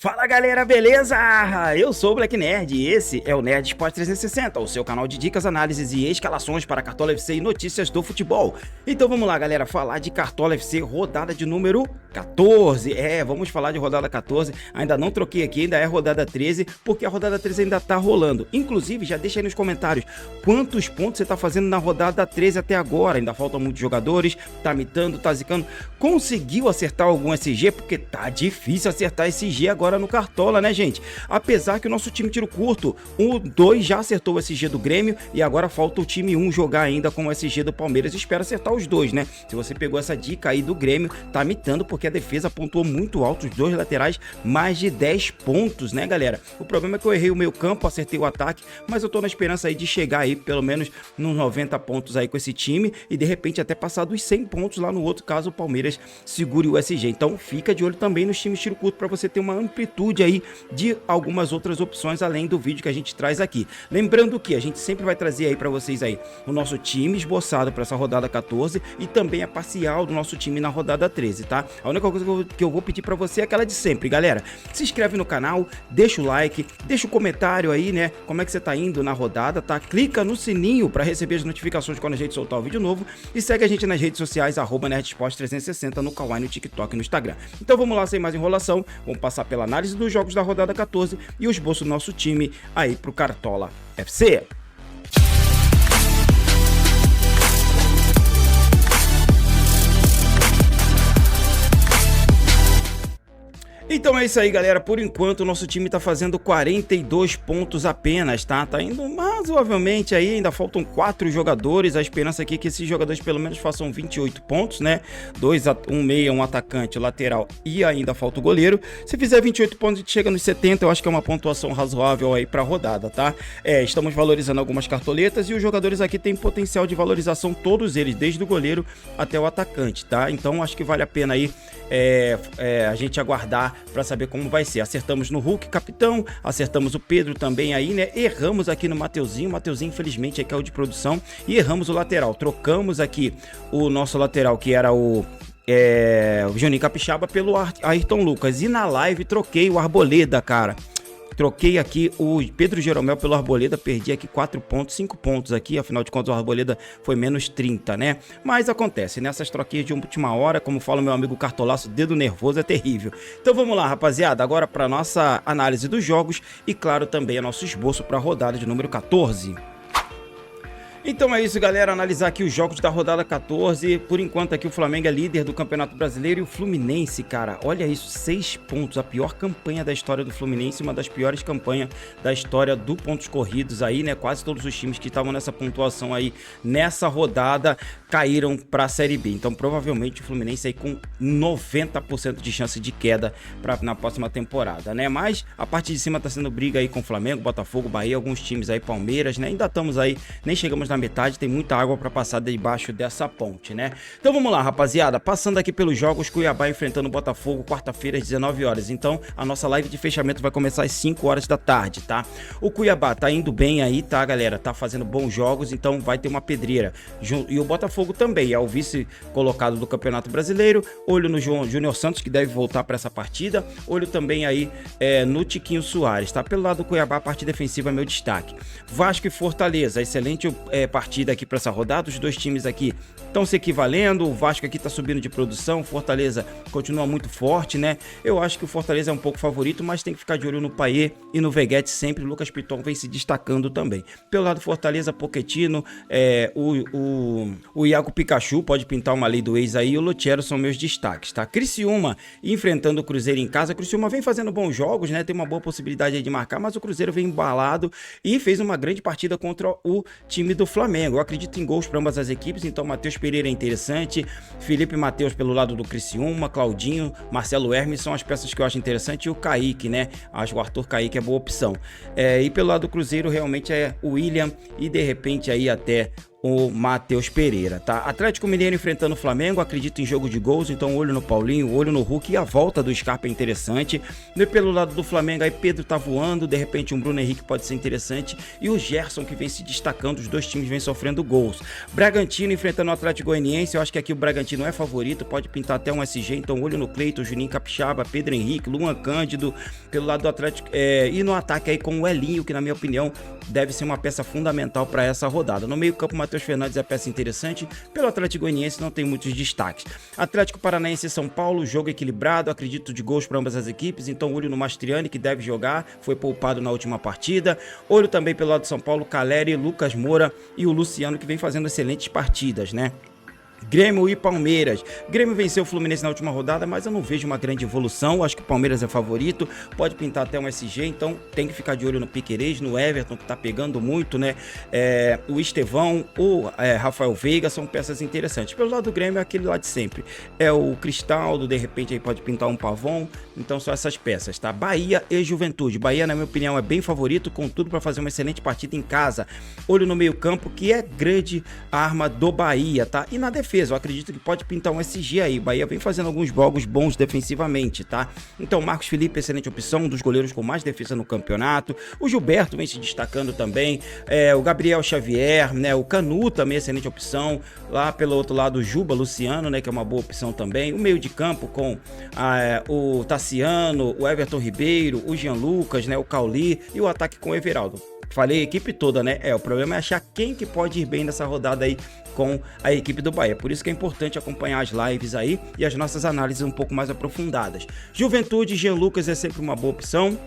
Fala galera, beleza? Eu sou o Black Nerd e esse é o Nerd Esporte 360, o seu canal de dicas, análises e escalações para Cartola FC e notícias do futebol. Então vamos lá galera, falar de Cartola FC rodada de número 14. Vamos falar de rodada 14, ainda não troquei aqui, ainda é rodada 13, porque a rodada 13 ainda tá rolando. Inclusive, já deixa aí nos comentários quantos pontos você tá fazendo na rodada 13 até agora. Ainda faltam muitos jogadores, tá mitando, tá zicando. Conseguiu acertar algum SG? Porque tá difícil acertar SG agora no Cartola, né, gente? Apesar que o nosso time tiro curto, o 2 já acertou o SG do Grêmio e agora falta o time 1 jogar ainda com o SG do Palmeiras. Espero acertar os dois, né? Se você pegou essa dica aí do Grêmio, tá mitando porque a defesa pontuou muito alto, os dois laterais, mais de 10 pontos, né, galera? O problema é que eu errei o meio campo, acertei o ataque, mas eu tô na esperança aí de chegar aí pelo menos nos 90 pontos aí com esse time e de repente até passar dos 100 pontos lá no outro, caso o Palmeiras segure o SG. Então fica de olho também nos times tiro curto para você ter uma amplitude aí de algumas outras opções além do vídeo que a gente traz aqui. Lembrando que a gente sempre vai trazer aí para vocês aí o nosso time esboçado para essa rodada 14 e também a parcial do nosso time na rodada 13, tá? A única coisa que eu vou pedir para você é aquela de sempre, galera. Se inscreve no canal, deixa o like, deixa o comentário aí, né? Como é que você tá indo na rodada, tá? Clica no sininho para receber as notificações quando a gente soltar o vídeo novo e segue a gente nas redes sociais @nerdsport360 no Kawaii, no TikTok e no Instagram. Então vamos lá, sem mais enrolação, vamos passar pela análise dos jogos da rodada 14 e o esboço do nosso time aí pro Cartola FC. Então é isso aí, galera. Por enquanto, o nosso time tá fazendo 42 pontos apenas, tá? Tá indo razoavelmente aí, ainda faltam 4 jogadores. A esperança aqui é que esses jogadores pelo menos façam 28 pontos, né? Um meia, um atacante, lateral e ainda falta o goleiro. Se fizer 28 pontos, a gente chega nos 70. Eu acho que é uma pontuação razoável aí pra rodada, tá? Estamos valorizando algumas cartoletas e os jogadores aqui têm potencial de valorização, todos eles, desde o goleiro até o atacante, tá? Então acho que vale a pena aí a gente aguardar para saber como vai ser. Acertamos no Hulk, capitão, acertamos o Pedro também aí, né? Erramos aqui no Mateuzinho, infelizmente aí caiu de produção e erramos o lateral. Trocamos aqui o nosso lateral, que era o Juninho Capixaba, pelo Ayrton Lucas, e na live troquei o Arboleda, cara. Troquei aqui o Pedro Jeromel pelo Arboleda, perdi aqui 4 pontos, 5 pontos aqui, afinal de contas o Arboleda foi menos 30, né? Mas acontece, nessas troquinhas de última hora, como fala o meu amigo Cartolaço, dedo nervoso é terrível. Então vamos lá, rapaziada, agora para nossa análise dos jogos e claro também o nosso esboço para a rodada de número 14. Então é isso, galera, analisar aqui os jogos da rodada 14, por enquanto aqui o Flamengo é líder do Campeonato Brasileiro e o Fluminense, cara, olha isso, 6 pontos, a pior campanha da história do Fluminense, uma das piores campanhas da história do pontos corridos aí, né, quase todos os times que estavam nessa pontuação aí, nessa rodada, caíram para a Série B, então provavelmente o Fluminense aí com 90% de chance de queda na próxima temporada, né, mas a parte de cima tá sendo briga aí com o Flamengo, Botafogo, Bahia, alguns times aí, Palmeiras, né, ainda estamos aí, nem chegamos na metade, tem muita água para passar debaixo dessa ponte, né? Então vamos lá, rapaziada, passando aqui pelos jogos, Cuiabá enfrentando o Botafogo, quarta-feira às 19 horas, então a nossa live de fechamento vai começar às 5 horas da tarde, tá? O Cuiabá tá indo bem aí, tá, galera? Tá fazendo bons jogos, então vai ter uma pedreira. E o Botafogo também, é o vice colocado do Campeonato Brasileiro, olho no Júnior Santos, que deve voltar para essa partida, olho também aí no Tiquinho Soares, tá? Pelo lado do Cuiabá, a parte defensiva é meu destaque. Vasco e Fortaleza, excelente partida aqui para essa rodada, os dois times aqui estão se equivalendo, o Vasco aqui tá subindo de produção, Fortaleza continua muito forte, né? Eu acho que o Fortaleza é um pouco favorito, mas tem que ficar de olho no Payet e no Veguete sempre, o Lucas Piton vem se destacando também. Pelo lado do Fortaleza, Pochettino, o Iago Pikachu pode pintar uma lei do ex aí, e o Lutero são meus destaques, tá? Criciúma enfrentando o Cruzeiro em casa, Criciúma vem fazendo bons jogos, né? Tem uma boa possibilidade aí de marcar, mas o Cruzeiro vem embalado e fez uma grande partida contra o time do Flamengo. Eu acredito em gols para ambas as equipes, então Matheus Pereira é interessante, Felipe Matheus pelo lado do Criciúma, Claudinho, Marcelo Hermes são as peças que eu acho interessante, e o Kaique, né? Acho que o Arthur Kaique é boa opção. E pelo lado do Cruzeiro realmente é o William e de repente aí até o Matheus Pereira, tá? Atlético Mineiro enfrentando o Flamengo, acredito em jogo de gols, então olho no Paulinho, olho no Hulk, e a volta do Scarpa é interessante. E pelo lado do Flamengo, aí Pedro tá voando, de repente um Bruno Henrique pode ser interessante, e o Gerson que vem se destacando, os dois times vêm sofrendo gols. Bragantino enfrentando o Atlético Goianiense, eu acho que aqui o Bragantino é favorito, pode pintar até um SG, então olho no Cleiton, Juninho Capixaba, Pedro Henrique, Luan Cândido, pelo lado do Atlético, e no ataque aí com o Elinho, que na minha opinião deve ser uma peça fundamental para essa rodada. No meio campo, Matheus Fernandes é peça interessante, pelo Atlético Goianiense não tem muitos destaques. Atlético Paranaense e São Paulo, jogo equilibrado, acredito de gols para ambas as equipes, então olho no Mastriani, que deve jogar, foi poupado na última partida. Olho também pelo lado de São Paulo, Caleri, Lucas Moura e o Luciano, que vem fazendo excelentes partidas, né? Grêmio e Palmeiras. Grêmio venceu o Fluminense na última rodada, mas eu não vejo uma grande evolução. Acho que o Palmeiras é favorito, pode pintar até um SG, então tem que ficar de olho no Piquerez, no Everton, que tá pegando muito, né? O Estevão, o Rafael Veiga são peças interessantes. Pelo lado do Grêmio é aquele lá de sempre. É o Cristaldo, de repente aí pode pintar um Pavon, então são essas peças, tá? Bahia e Juventude. Bahia, na minha opinião, é bem favorito, com tudo para fazer uma excelente partida em casa. Olho no meio-campo, que é grande arma do Bahia, tá? E na defesa, eu acredito que pode pintar um SG aí. O Bahia vem fazendo alguns jogos bons defensivamente, tá? Então, Marcos Felipe, excelente opção, um dos goleiros com mais defesa no campeonato. O Gilberto vem se destacando também. O Gabriel Xavier, né? O Canu também, excelente opção. Lá pelo outro lado, o Juba Luciano, né? Que é uma boa opção também. O meio de campo com o Tassiano, o Everton Ribeiro, o Jean Lucas, né? O Cauli e o ataque com o Everaldo. Falei a equipe toda, né? O problema é achar quem que pode ir bem nessa rodada aí com a equipe do Bahia. Por isso que é importante acompanhar as lives aí e as nossas análises um pouco mais aprofundadas. Juventude, Jean Lucas é sempre uma boa opção.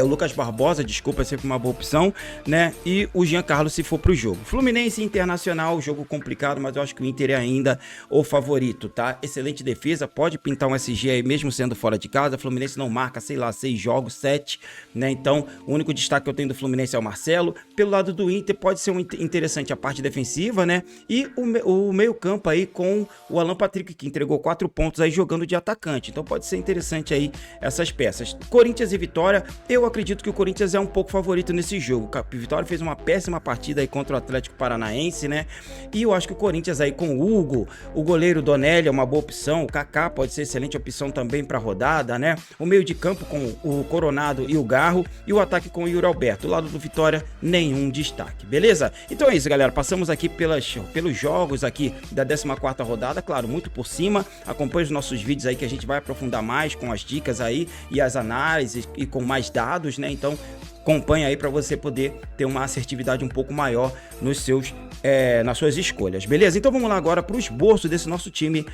O Lucas Barbosa, desculpa, é sempre uma boa opção, né? E o Jean Carlos se for pro jogo. Fluminense e Internacional, jogo complicado, mas eu acho que o Inter é ainda o favorito, tá? Excelente defesa, pode pintar um SG aí mesmo sendo fora de casa. Fluminense não marca, sei lá, 6 jogos, 7, né? Então, o único destaque que eu tenho do Fluminense é o Marcelo. Pelo lado do Inter, pode ser interessante a parte defensiva, né? E o meio-campo aí com o Alan Patrick, que entregou 4 pontos aí jogando de atacante. Então, pode ser interessante aí essas peças. Corinthians e Vitória. Eu acredito que o Corinthians é um pouco favorito nesse jogo. O Vitória fez uma péssima partida aí contra o Atlético Paranaense, né? E eu acho que o Corinthians aí com o Hugo, o goleiro Donelli é uma boa opção, o Kaká pode ser excelente opção também para a rodada, né? O meio de campo com o Coronado e o Garro e o ataque com o Yuri Alberto. Do lado do Vitória, nenhum destaque, beleza? Então é isso, galera. Passamos aqui pelos jogos aqui da 14ª rodada, claro, muito por cima. Acompanhe os nossos vídeos aí que a gente vai aprofundar mais com as dicas aí e as análises e com mais dados, né? Então acompanha aí para você poder ter uma assertividade um pouco maior nas suas escolhas, beleza? Então vamos lá agora para o esboço desse nosso time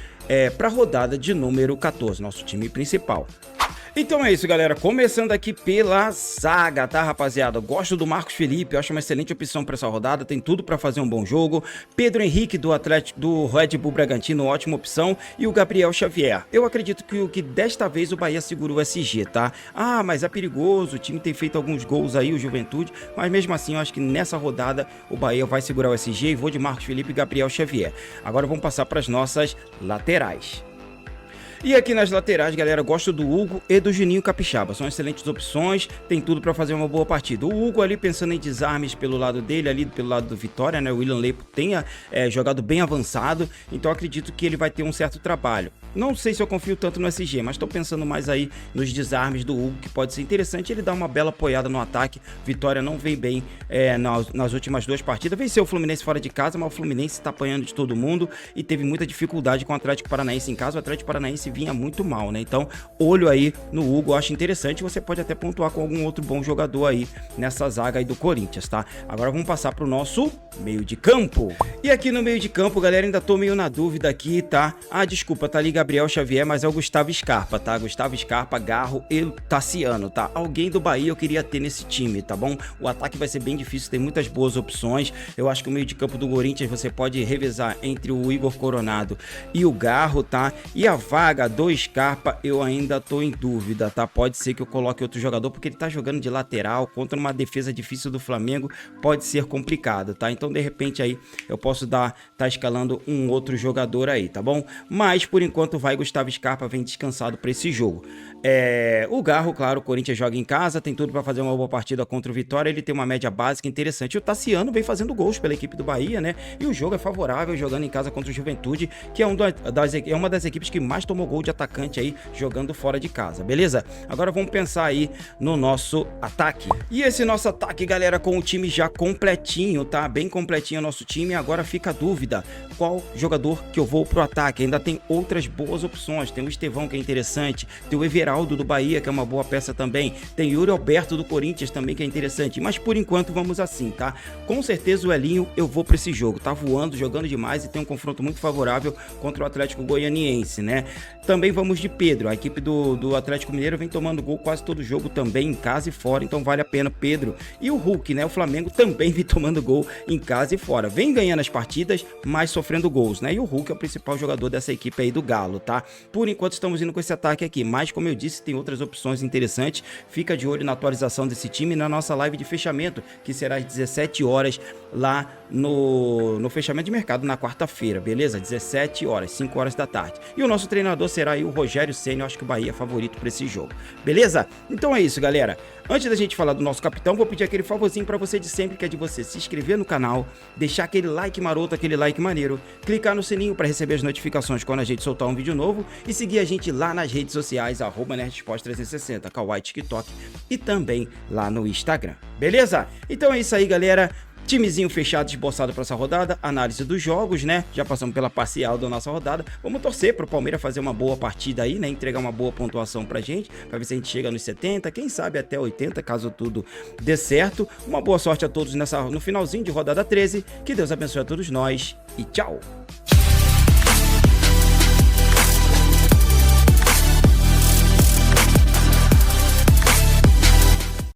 para a rodada de número 14, nosso time principal. Então é isso, galera, começando aqui pela zaga, tá, rapaziada? Eu gosto do Marcos Felipe, eu acho uma excelente opção para essa rodada, tem tudo para fazer um bom jogo. Pedro Henrique do Red Bull Bragantino, ótima opção, e o Gabriel Xavier. Eu acredito que desta vez o Bahia segura o SG, tá? Mas é perigoso, o time tem feito alguns gols aí, o Juventude, mas mesmo assim eu acho que nessa rodada o Bahia vai segurar o SG e vou de Marcos Felipe e Gabriel Xavier. Agora vamos passar para as nossas laterais. E aqui nas laterais, galera, gosto do Hugo e do Juninho Capixaba. São excelentes opções, tem tudo para fazer uma boa partida. O Hugo ali pensando em desarmes pelo lado dele, ali pelo lado do Vitória, né? O William Leipo tenha jogado bem avançado, então acredito que ele vai ter um certo trabalho. Não sei se eu confio tanto no SG, mas estou pensando mais aí nos desarmes do Hugo, que pode ser interessante. Ele dá uma bela apoiada no ataque. Vitória não vem bem nas últimas 2 partidas. Venceu o Fluminense fora de casa, mas o Fluminense está apanhando de todo mundo e teve muita dificuldade com o Atlético Paranaense em casa. O Atlético Paranaense vinha muito mal, né? Então, olho aí no Hugo, eu acho interessante. Você pode até pontuar com algum outro bom jogador aí nessa zaga aí do Corinthians, tá? Agora vamos passar pro nosso meio de campo. E aqui no meio de campo, galera, ainda tô meio na dúvida aqui, tá? Desculpa, tá ali Gabriel Xavier, mas é o Gustavo Scarpa, tá? Gustavo Scarpa, Garro e Tassiano, tá? Alguém do Bahia eu queria ter nesse time, tá bom? O ataque vai ser bem difícil, tem muitas boas opções. Eu acho que o meio de campo do Corinthians você pode revezar entre o Igor Coronado e o Garro, tá? E a vaga do Scarpa eu ainda tô em dúvida, tá? Pode ser que eu coloque outro jogador, porque ele tá jogando de lateral contra uma defesa difícil do Flamengo, pode ser complicado, tá? Então, de repente aí eu posso tá escalando um outro jogador aí, tá bom? Mas por enquanto vai Gustavo Scarpa, vem descansado para esse jogo. O Garro, claro, o Corinthians joga em casa, tem tudo para fazer uma boa partida contra o Vitória, ele tem uma média básica interessante. O Tassiano vem fazendo gols pela equipe do Bahia, né? E o jogo é favorável, jogando em casa contra o Juventude, que é uma das equipes que mais tomou gol de atacante aí, jogando fora de casa, beleza? Agora vamos pensar aí no nosso ataque. E esse nosso ataque, galera, com o time já completinho, tá? Bem completinho o nosso time. Agora fica a dúvida, qual jogador que eu vou pro ataque? Ainda tem outras boas opções, tem o Estevão, que é interessante, tem o Everaldo do Bahia, que é uma boa peça também, tem Yuri Alberto do Corinthians também, que é interessante, mas por enquanto vamos assim, tá? Com certeza o Elinho eu vou pra esse jogo, tá voando, jogando demais e tem um confronto muito favorável contra o Atlético Goianiense, né? Também vamos de Pedro, a equipe do Atlético Mineiro vem tomando gol quase todo jogo também, em casa e fora, então vale a pena Pedro. E o Hulk, né? O Flamengo também vem tomando gol em casa e fora, vem ganhando as partidas, mas sofrendo gols, né? E o Hulk é o principal jogador dessa equipe aí do Galo, tá? Por enquanto estamos indo com esse ataque aqui, mas como eu disse, tem outras opções interessantes. Fica de olho na atualização desse time na nossa live de fechamento, que será às 17 horas lá no fechamento de mercado na quarta-feira, beleza? 17 horas, 5 horas da tarde. E o nosso treinador será aí o Rogério Ceni, eu acho que o Bahia é favorito para esse jogo, beleza? Então é isso, galera. Antes da gente falar do nosso capitão, vou pedir aquele favorzinho para você de sempre, que é de você se inscrever no canal, deixar aquele like maroto, aquele like maneiro, clicar no sininho para receber as notificações quando a gente soltar um vídeo novo e seguir a gente lá nas redes sociais, @NerdSport360, Kawaii, TikTok e também lá no Instagram, beleza? Então é isso aí, galera. Timezinho fechado, esboçado para essa rodada, análise dos jogos, né? Já passamos pela parcial da nossa rodada. Vamos torcer para o Palmeiras fazer uma boa partida aí, né? Entregar uma boa pontuação pra gente, para ver se a gente chega nos 70, quem sabe até 80, caso tudo dê certo. Uma boa sorte a todos no finalzinho de rodada 13. Que Deus abençoe a todos nós e tchau!